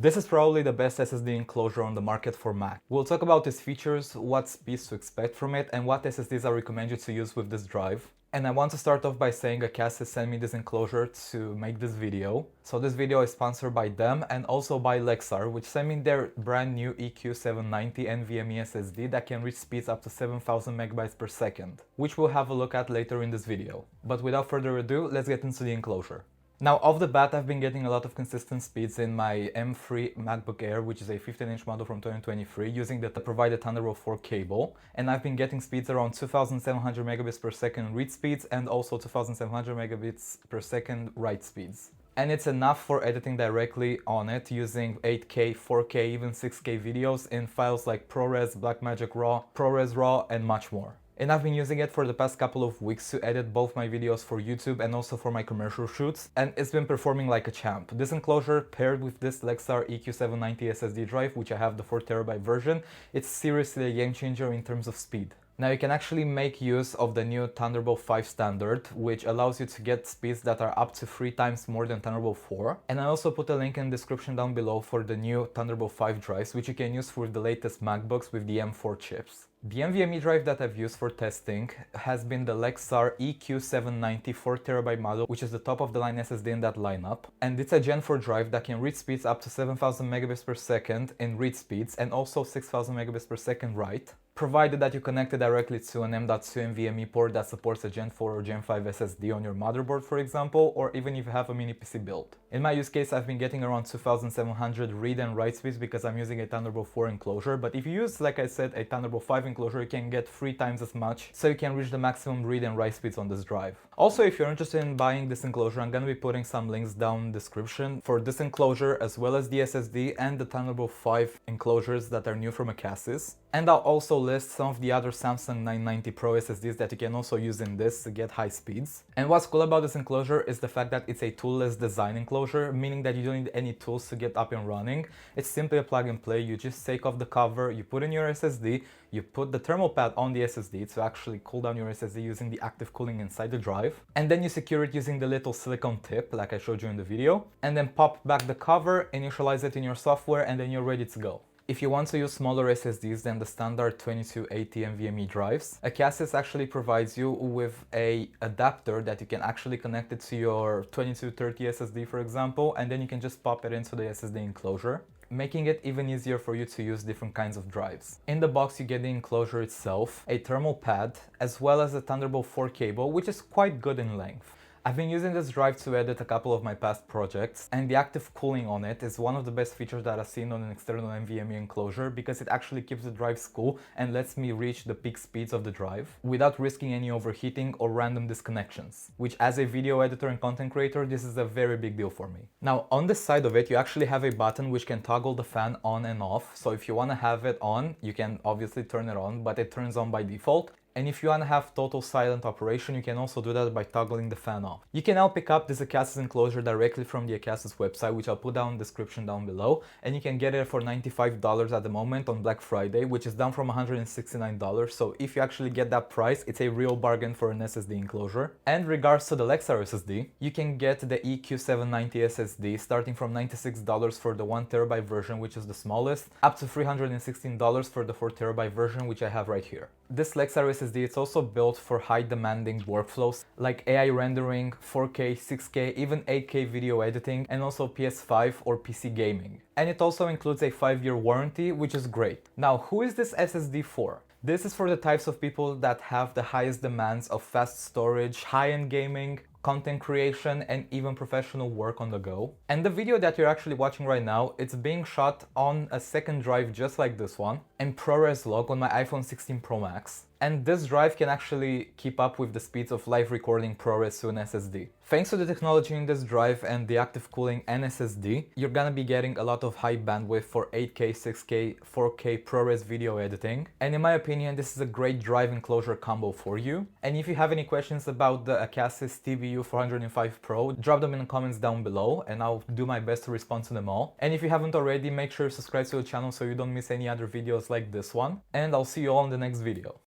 This is probably the best SSD enclosure on the market for Mac. We'll talk about its features, what speeds to expect from it, and what SSDs I recommend you to use with this drive. And I want to start off by saying Acasis sent me this enclosure to make this video. So this video is sponsored by them and also by Lexar, which sent me their brand new EQ790 NVMe SSD that can reach speeds up to 7000 megabytes per second, which we'll have a look at later in this video. But without further ado, let's get into the enclosure. Now, off the bat, I've been getting a lot of consistent speeds in my M3 MacBook Air, which is a 15-inch model from 2023, using the provided Thunderbolt 4 cable. And I've been getting speeds around 2700 megabits per second read speeds and also 2700 megabits per second write speeds. And it's enough for editing directly on it using 8K, 4K, even 6K videos in files like ProRes, Blackmagic RAW, ProRes RAW, and much more. And I've been using it for the past couple of weeks to edit both my videos for YouTube and also for my commercial shoots, and it's been performing like a champ. This enclosure paired with this Lexar EQ790 SSD drive, which I have the 4TB version, it's seriously a game changer in terms of speed. Now you can actually make use of the new Thunderbolt 5 standard, which allows you to get speeds that are up to 3 times more than Thunderbolt 4. And I also put a link in the description down below for the new Thunderbolt 5 drives, which you can use for the latest MacBooks with the M4 chips. The NVMe drive that I've used for testing has been the Lexar EQ790 4TB model, which is the top of the line SSD in that lineup. And it's a Gen 4 drive that can read speeds up to 7000 megabits per second in read speeds and also 6000 megabits per second write, provided that you connect it directly to an M.2 NVMe port that supports a Gen 4 or Gen 5 SSD on your motherboard, for example, or even if you have a mini PC build. In my use case, I've been getting around 2700 read and write speeds because I'm using a Thunderbolt 4 enclosure, but if you use, like I said, a Thunderbolt 5 enclosure, you can get 3 times as much, so you can reach the maximum read and write speeds on this drive. Also, if you're interested in buying this enclosure, I'm going to be putting some links down in the description for this enclosure, as well as the SSD and the Thunderbolt 5 enclosures that are new from Acasis. And I'll also list some of the other Samsung 990 Pro SSDs that you can also use in this to get high speeds. And what's cool about this enclosure is the fact that it's a toolless design enclosure, meaning that you don't need any tools to get up and running. It's simply a plug and play. You just take off the cover, you put in your SSD, you put the thermal pad on the SSD to actually cool down your SSD using the active cooling inside the drive. And then you secure it using the little silicone tip, like I showed you in the video. And then pop back the cover, initialize it in your software, and then you're ready to go. If you want to use smaller SSDs than the standard 2280 NVMe drives, Acasis actually provides you with an adapter that you can actually connect it to your 2230 SSD, for example, and then you can just pop it into the SSD enclosure, making it even easier for you to use different kinds of drives. In the box you get the enclosure itself, a thermal pad, as well as a Thunderbolt 4 cable, which is quite good in length. I've been using this drive to edit a couple of my past projects, and the active cooling on it is one of the best features that I've seen on an external NVMe enclosure because it actually keeps the drives cool and lets me reach the peak speeds of the drive without risking any overheating or random disconnections, which as a video editor and content creator, this is a very big deal for me. Now, on the side of it, you actually have a button which can toggle the fan on and off. So if you want to have it on, you can obviously turn it on, but it turns on by default. And if you want to have total silent operation, you can also do that by toggling the fan off. You can now pick up this Acasis enclosure directly from the Acasis website, which I'll put down in the description down below. And you can get it for $95 at the moment on Black Friday, which is down from $169. So if you actually get that price, it's a real bargain for an SSD enclosure. And regards to the Lexar SSD, you can get the EQ790 SSD starting from $96 for the 1TB version, which is the smallest, up to $316 for the 4TB version, which I have right here. This Lexar SSD is also built for high demanding workflows like AI rendering, 4K, 6K, even 8K video editing, and also PS5 or PC gaming. And it also includes a 5-year warranty, which is great. Now, who is this SSD for? This is for the types of people that have the highest demands of fast storage, high-end gaming, content creation, and even professional work on the go. And the video that you're actually watching right now, it's being shot on a second drive just like this one, in ProRes log on my iPhone 16 Pro Max. And this drive can actually keep up with the speeds of live recording ProRes to an SSD. Thanks to the technology in this drive and the active cooling and SSD, you're gonna be getting a lot of high bandwidth for 8K, 6K, 4K ProRes video editing. And in my opinion, this is a great drive enclosure combo for you. And if you have any questions about the Acasis TBU405 Pro, drop them in the comments down below and I'll do my best to respond to them all. And if you haven't already, make sure to subscribe to the channel so you don't miss any other videos like this one. And I'll see you all in the next video.